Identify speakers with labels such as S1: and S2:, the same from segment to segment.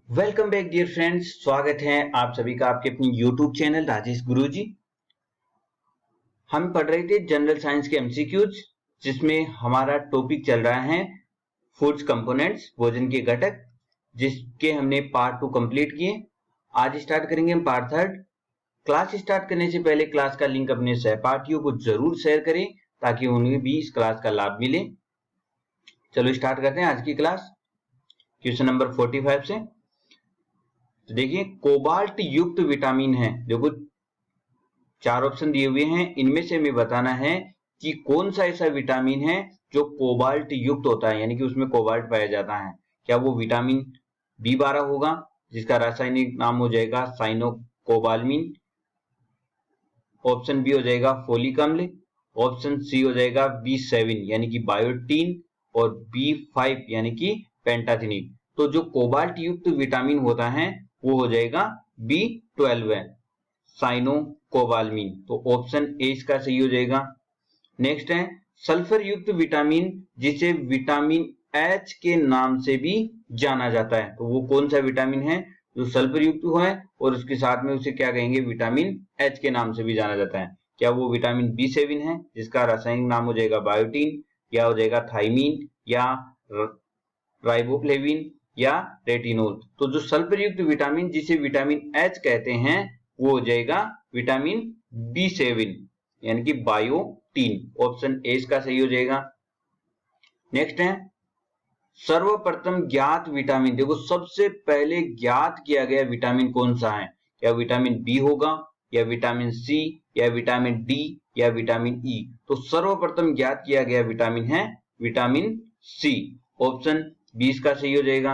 S1: Welcome back dear friends. स्वागत है आप सभी का आपके अपनी यूट्यूब चैनल राजेश गुरुजी। हम पढ़ रहे थे जनरल साइंस के एमसीक्यूज, जिसमें हमारा टॉपिक चल रहा है फूड्स कंपोनेंट्स, भोजन के घटक, जिसके हमने पार्ट 2 कंप्लीट किए। आज स्टार्ट करेंगे हम पार्ट 3। क्लास स्टार्ट करने से पहले क्लास का लिंक अपने सहपाठियों को जरूर शेयर करें ताकि उन्हें भी इस क्लास का लाभ मिले। चलो स्टार्ट करते हैं आज की क्लास क्वेश्चन नंबर 45 से। तो देखिए, कोबाल्ट युक्त विटामिन है। देखो 4 ऑप्शन दिए हुए हैं, इनमें से हमें बताना है कि कौन सा ऐसा विटामिन है जो कोबाल्ट युक्त होता है, यानी कि उसमें कोबाल्ट पाया जाता है। क्या वो विटामिन B12 होगा, जिसका रासायनिक नाम हो जाएगा साइनोकोबाल्मिन। ऑप्शन बी हो जाएगा फोलिक अम्ल। ऑप्शन सी हो जाएगा B7 यानी कि बायोटीन, और B5 यानी कि पेंटाथिनिन। तो जो कोबाल्ट युक्त विटामिन होता है वो हो जाएगा B12 है, साइनोकोबाल्मिन। तो ऑप्शन ए इसका सही हो जाएगा। नेक्स्ट है सल्फर युक्त विटामिन, जिसे विटामिन H के नाम से भी जाना जाता है। तो वो कौन सा विटामिन है जो सल्फर युक्त है और उसके साथ में उसे क्या कहेंगे, विटामिन H के नाम से भी जाना जाता है। क्या वो विटामिन B7 है, जिसका रासायनिक नाम हो जाएगा बायोटीन, या हो जाएगा थाइमीन, या राइबोफ्लेविन, या रेटिनोल। तो जो सल्फर युक्त विटामिन जिसे विटामिन H कहते हैं वो हो जाएगा विटामिन B7 यानी कि बायोटीन। ऑप्शन ए इसका सही हो जाएगा। नेक्स्ट है सर्वप्रथम ज्ञात विटामिन। देखो सबसे पहले ज्ञात किया गया विटामिन कौन सा है? क्या विटामिन बी होगा, या विटामिन सी, या विटामिन डी, या विटामिन ई? तो सर्वप्रथम ज्ञात किया गया विटामिन है विटामिन सी। ऑप्शन 20 का सही हो जाएगा।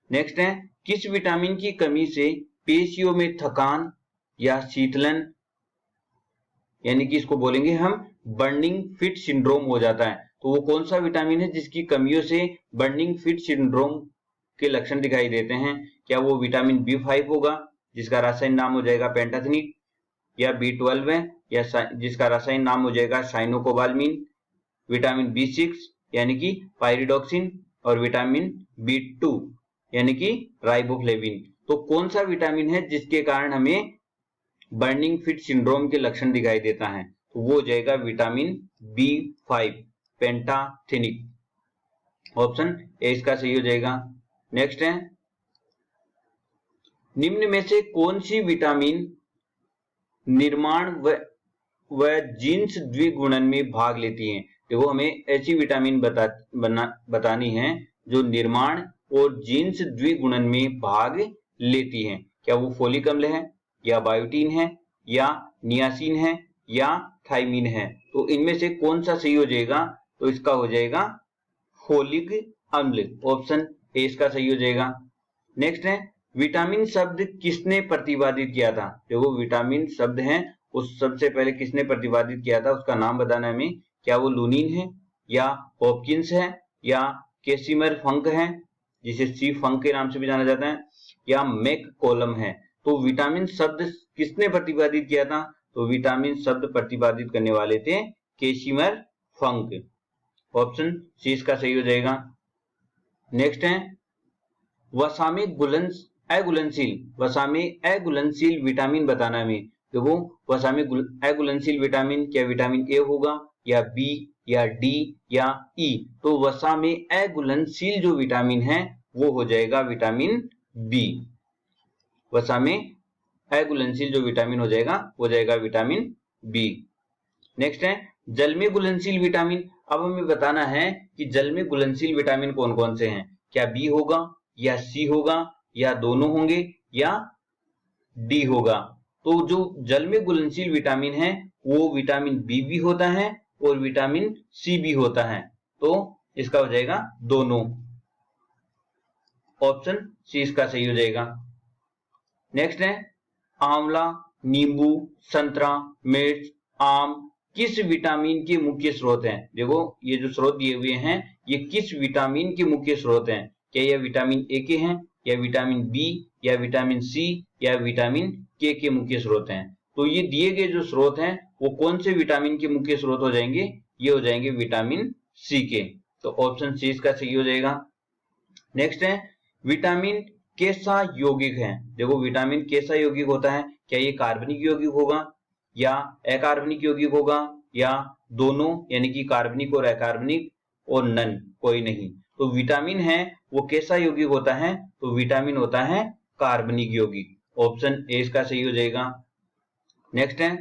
S1: नेक्स्ट है किस विटामिन की कमी से पेशियों में थकान या शीतलन, यानी कि इसको बोलेंगे हम बर्निंग फिट सिंड्रोम हो जाता है। तो वो कौन सा विटामिन है जिसकी कमियों से बर्निंग फिट सिंड्रोम के लक्षण दिखाई देते हैं? क्या वो विटामिन B5 होगा, जिसका रासायनिक नाम हो जाएगा पेंटाथनिक, या B12 है, या जिसका रासायनिक नाम हो जाएगा साइनोकोबाल्मिन, विटामिन B6 यानी कि पायरिडॉक्सिन, और विटामिन B2 यानी कि राइबोफ्लेविन। तो कौन सा विटामिन है जिसके कारण हमें बर्निंग फिट सिंड्रोम के लक्षण दिखाई देता है? तो वो हो जाएगा vitamin B5 pantothenic. Option A इसका सही हो जाएगा। नेक्स्ट है निम्न में से कौन सी विटामिन निर्माण व जीन्स द्विगुणन में भाग लेती हैं? देखो हमें ऐसी विटामिन बतानी है जो निर्माण और जीन्स द्विगुणन में भाग लेती हैं। क्या वो फोलिक अम्ल है, या बायोटीन है, या नियासिन है, या थाइमीन है? तो इनमें से कौन सा सही हो जाएगा? तो इसका हो जाएगा फोलिक अम्ल। ऑप्शन ए इसका सही हो जाएगा। नेक्स्ट है विटामिन शब्द किसने प्रतिपादित किया था? देखो विटामिन शब्द है उस सबसे पहले किसने प्रतिपादित किया था, उसका नाम बताना है हमें। क्या वो लूनिन है, या हॉपकिंस है, या कैसिमर फंक है, जिसे सी फंक के नाम से भी जाना जाता है, या मैक कोलम है? तो विटामिन शब्द किसने प्रतिपादित किया था? तो विटामिन शब्द प्रतिपादित करने वाले थे कैसिमर फंक। ऑप्शन सी इसका सही हो जाएगा। नेक्स्ट है वसा में अघुलनशील विटामिन बताना हमें। देखो वसा में अघुलनशील विटामिन, क्या विटामिन ए होगा, या बी, या डी, या ई? तो वसा में अघुलनशील जो विटामिन है वो हो जाएगा विटामिन बी। वसा में अघुलनशील जो विटामिन हो जाएगा विटामिन बी। नेक्स्ट है जल में घुलनशील विटामिन। अब हमें बताना है कि जल में घुलनशील विटामिन कौन कौन से हैं? क्या बी होगा, या सी होगा, या दोनों होंगे, या डी होगा? तो जो जल में घुलनशील विटामिन है वो विटामिन बी भी होता है और विटामिन सी भी होता है। तो इसका हो जाएगा दोनों। ऑप्शन सी इसका सही हो जाएगा। नेक्स्ट है आंवला, नींबू, संतरा, मिर्च, आम किस विटामिन के मुख्य स्रोत हैं? देखो ये जो स्रोत दिए हुए हैं ये किस विटामिन के मुख्य स्रोत हैं? क्या यह विटामिन ए के हैं, या विटामिन बी, या विटामिन सी, या विटामिन के मुख्य स्रोत हैं? तो ये दिए गए जो स्रोत हैं वो कौन से विटामिन के मुख्य स्रोत हो जाएंगे? ये हो जाएंगे विटामिन सी के। तो ऑप्शन सी इसका सही हो जाएगा। नेक्स्ट है विटामिन कैसा यौगिक है। देखो विटामिन कैसा यौगिक होता है, क्या ये कार्बनिक यौगिक होगा या अकार्बनिक यौगिक होगा या दोनों, यानी कि कार्बनिक और अकार्बनिक और नन, कोई नहीं। तो विटामिन है वो कैसा यौगिक होता है, तो विटामिन होता है कार्बनिक यौगिक। ऑप्शन ए इसका सही हो जाएगा। नेक्स्ट है,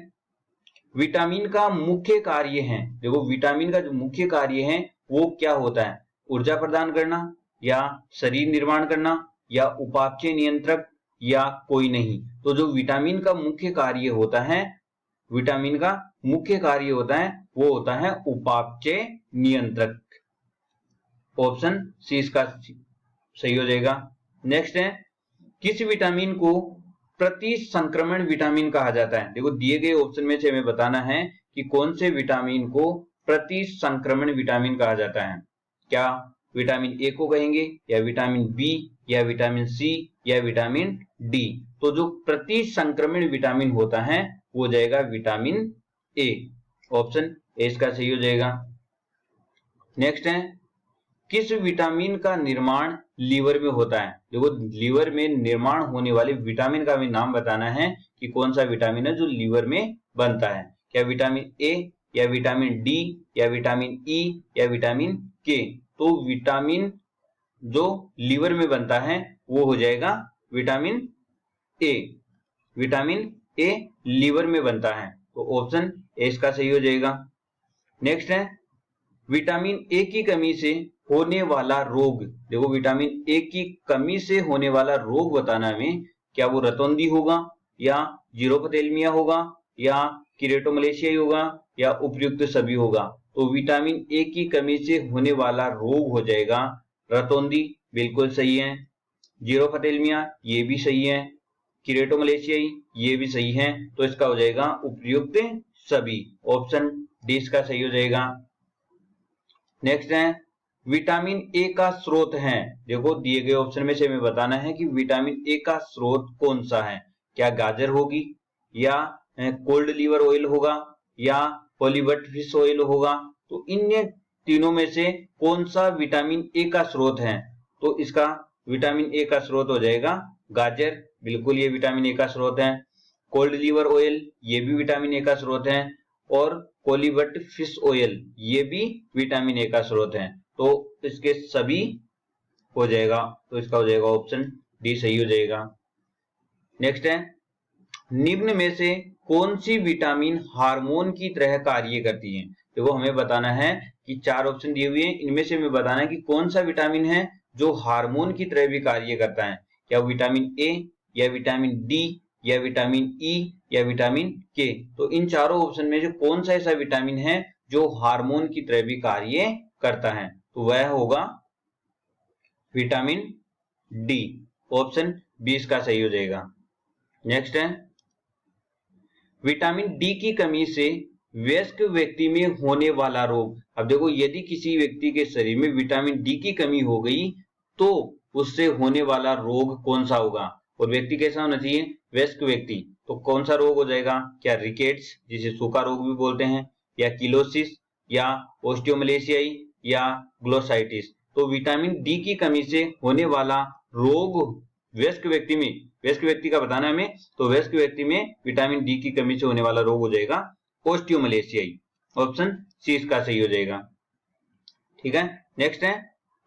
S1: विटामिन का मुख्य कार्य है। देखो विटामिन का जो मुख्य कार्य है वो क्या होता है, ऊर्जा प्रदान करना या शरीर निर्माण करना या उपापचय नियंत्रक या कोई नहीं। तो जो विटामिन का मुख्य कार्य होता है, विटामिन का मुख्य कार्य होता है वो होता है उपापचय नियंत्रक। ऑप्शन सी इसका सही हो जाएगा। नेक्स्ट है, किस विटामिन को प्रतिसंक्रमण विटामिन कहा जाता है। देखो दिए गए ऑप्शन में से हमें बताना है कि कौन से विटामिन को प्रतिसंक्रमण विटामिन कहा जाता है। क्या विटामिन ए को कहेंगे या विटामिन बी या विटामिन सी या विटामिन डी। तो जो प्रतिसंक्रमण विटामिन होता है वो जाएगा विटामिन ए। ऑप्शन ए इसका सही हो जाएगा। नेक्स्ट है, किस विटामिन का निर्माण लीवर में होता है। देखो लीवर में निर्माण होने वाले विटामिन का भी नाम बताना है कि कौन सा विटामिन है जो लीवर में बनता है। क्या विटामिन ए या विटामिन डी या विटामिन ई या विटामिन के। तो विटामिन जो लीवर में बनता है वो हो जाएगा vitamin A. Vitamin A liver में बनता है, तो ऑप्शन ए इसका सही हो जाएगा। नेक्स्ट है, विटामिन ए की कमी से होने वाला रोग। देखो विटामिन ए की कमी से होने वाला रोग बताना हमें, क्या वो रतौंधी होगा या जीरोपथेलमिया होगा या कीरेटोमलेशिया होगा या उपयुक्त सभी होगा। तो विटामिन ए की कमी से होने वाला रोग हो जाएगा रतौंधी, बिल्कुल सही है। जीरोपथेलमिया ये भी सही है, कीरेटोमलेशिया ये भी सही है, तो इसका हो जाएगा उपयुक्त सभी। ऑप्शन डी इसका सही हो जाएगा। नेक्स्ट है, विटामिन ए का स्रोत है। देखो दिए गए ऑप्शन में से हमें बताना है कि विटामिन ए का स्रोत कौन सा है। क्या गाजर होगी या कोल्ड लीवर ऑयल होगा या पॉलीबट फिश ऑयल होगा। तो इन तीनों में से कौन सा विटामिन ए का स्रोत है, तो इसका विटामिन ए का स्रोत हो जाएगा गाजर, बिल्कुल ये विटामिन ए का स्रोत है। कोल्ड लीवर ऑयल ये भी विटामिन ए का स्रोत है और पॉलीबट फिश ऑयल ये भी विटामिन ए का स्रोत है। तो इसके सभी हो जाएगा, तो इसका हो जाएगा ऑप्शन डी सही हो जाएगा। नेक्स्ट है, निम्न में से कौन सी विटामिन हार्मोन की तरह कार्य करती है। देखो हमें बताना है कि चार ऑप्शन दिए हुए हैं, इनमें से हमें बताना है कि कौन सा विटामिन है जो हार्मोन की तरह भी कार्य करता है। क्या विटामिन ए या विटामिन डी या विटामिन ई या विटामिन के। तो इन चारों ऑप्शन में जो कौन सा ऐसा विटामिन है जो हार्मोन की तरह भी कार्य करता है, तो वह होगा विटामिन डी। ऑप्शन बी इसका सही हो जाएगा। नेक्स्ट है, विटामिन डी की कमी से वयस्क व्यक्ति में होने वाला रोग। अब देखो यदि किसी व्यक्ति के शरीर में विटामिन डी की कमी हो गई तो उससे होने वाला रोग कौन सा होगा, और व्यक्ति कैसा होना चाहिए, वयस्क व्यक्ति। तो कौन सा रोग हो जाएगा, क्या रिकेट्स जिसे सूखा रोग भी बोलते हैं या किलोसिस या ओस्टियोमलेशियाई या ग्लोसाइटिस। तो विटामिन डी की कमी से होने वाला रोग वयस्क व्यक्ति में, वयस्क व्यक्ति का बताना हमें, तो वयस्क व्यक्ति में विटामिन डी की कमी से होने वाला रोग हो जाएगा ओस्टियोमलेशियाई। ऑप्शन सी इसका सही हो जाएगा। ठीक है, नेक्स्ट है,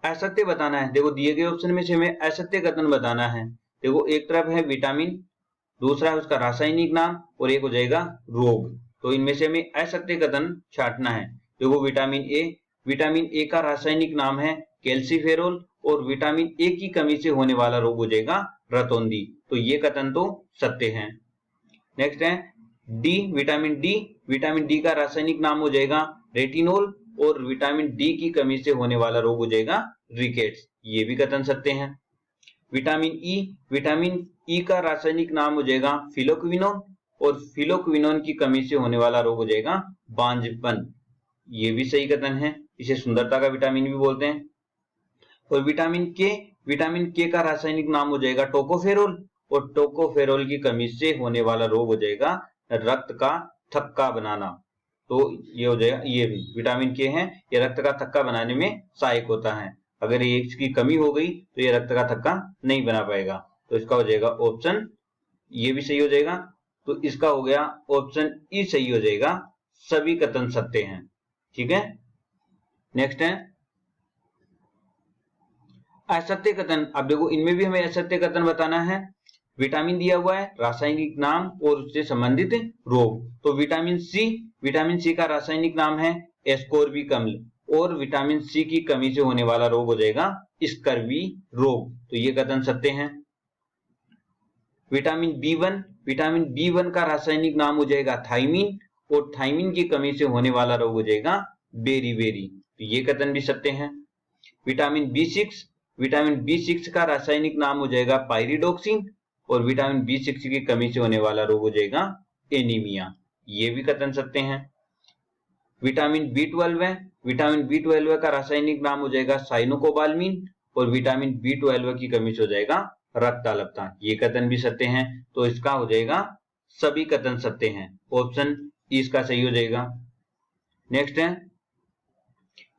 S1: असत्य बताना है। देखो दिए गए ऑप्शन में से हमें असत्य कथन बताना है। देखो एक तरफ है विटामिन, दूसरा है उसका रासायनिक नाम और एक हो जाएगा रोग। तो इनमें से हमें असत्य कथन छांटना है। देखो विटामिन ए का रासायनिक नाम है कैल्सीफेरोल और विटामिन ए की कमी से होने वाला रोग हो जाएगा रतौंधी। तो ये कथन तो सत्य है। नेक्स्ट है विटामिन डी का रासायनिक नाम हो जाएगा रेटिनोल और विटामिन डी की कमी से होने वाला रोग हो जाएगा रिकेट्स। ये भी कथन सत्य है। विटामिन ई का रासायनिक नाम हो जाएगा फिलोक्विनोन और फिलोक्विनोन की कमी से होने वाला रोग हो जाएगा बांझपन। ये भी सही कथन है, इसे सुंदरता का विटामिन भी बोलते हैं। और विटामिन के का रासायनिक नाम हो जाएगा टोकोफेरोल और टोकोफेरोल की कमी से होने वाला रोग हो जाएगा रक्त का थक्का बनाना। तो ये हो जाएगा, ये भी विटामिन के है, ये रक्त का थक्का बनाने में सहायक होता है। अगर ये इसकी कमी हो गई तो ये रक्त का थक्का नहीं बना पाएगा। तो इसका हो जाएगा ऑप्शन, ये भी सही हो जाएगा। तो इसका हो गया ऑप्शन ई सही हो जाएगा, सभी कथन सत्य हैं। ठीक है, नेक्स्ट है असत्य कथन। अब देखो इनमें भी हमें असत्य कथन बताना है। विटामिन दिया हुआ है, रासायनिक नाम और उससे संबंधित रोग। तो विटामिन सी का रासायनिक नाम है एस्कोर्बिक अम्ल और विटामिन सी की कमी से होने वाला रोग हो जाएगा स्कर्वी रोग। तो ये कथन सत्य है। विटामिन बी1 का रासायनिक नाम हो जाएगा थाइमिन और थाइमिन की कमी से होने वाला रोग हो जाएगा बेरीबेरी। तो ये कथन भी सत्य है। विटामिन बी6 का रासायनिक नाम हो जाएगा पायरिडोक्सिन और विटामिन बी6 की कमी से होने वाला रोग हो जाएगा एनीमिया। ये भी कथन सत्य हैं। विटामिन बी12 का रासायनिक नाम हो जाएगा साइनोकोबाल्मिन और विटामिन बी12 की कमी से हो जाएगा रक्ताल्पता। ये कथन भी सत्य हैं। तो इसका हो जाएगा सभी कथन सत्य हैं, ऑप्शन इसका सही हो जाएगा। नेक्स्ट है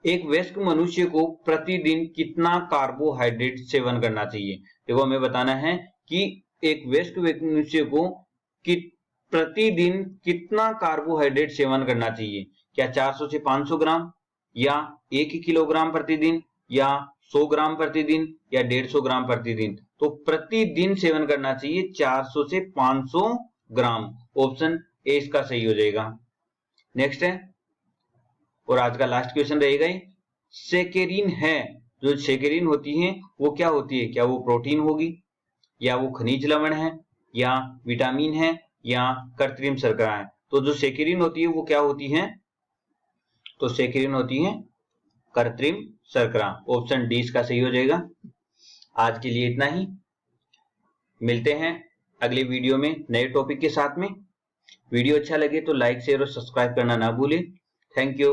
S1: एक वयस्क मनुष्य को प्रतिदिन कितना कार्बोहाइड्रेट सेवन करना चाहिए। देखो हमें बताना है कि एक वयस्क मनुष्य को प्रतिदिन कितना कार्बोहाइड्रेट सेवन करना चाहिए। क्या 400 से 500 ग्राम या 1 किलोग्राम प्रतिदिन या 100 ग्राम प्रतिदिन या 150 ग्राम प्रतिदिन। तो प्रतिदिन सेवन करना चाहिए 400 से 500 ग्राम। ऑप्शन ए इसका सही हो जाएगा। नेक्स्ट है और आज का लास्ट क्वेश्चन रहेगा सेकेरिन है, जो सेकेरिन होती है वो क्या होती है। क्या वो प्रोटीन होगी या वो खनिज लवण है या विटामिन है या कृत्रिम शर्करा है। तो जो सेकेरिन होती है वो क्या होती है, तो सेकेरिन होती है कृत्रिम शर्करा। ऑप्शन डी इसका सही हो जाएगा। आज के लिए इतना ही, मिलते हैं अगले वीडियो में नए टॉपिक के साथ में। वीडियो अच्छा लगे तो लाइक शेयर और सब्सक्राइब करना ना भूलें। Thank you.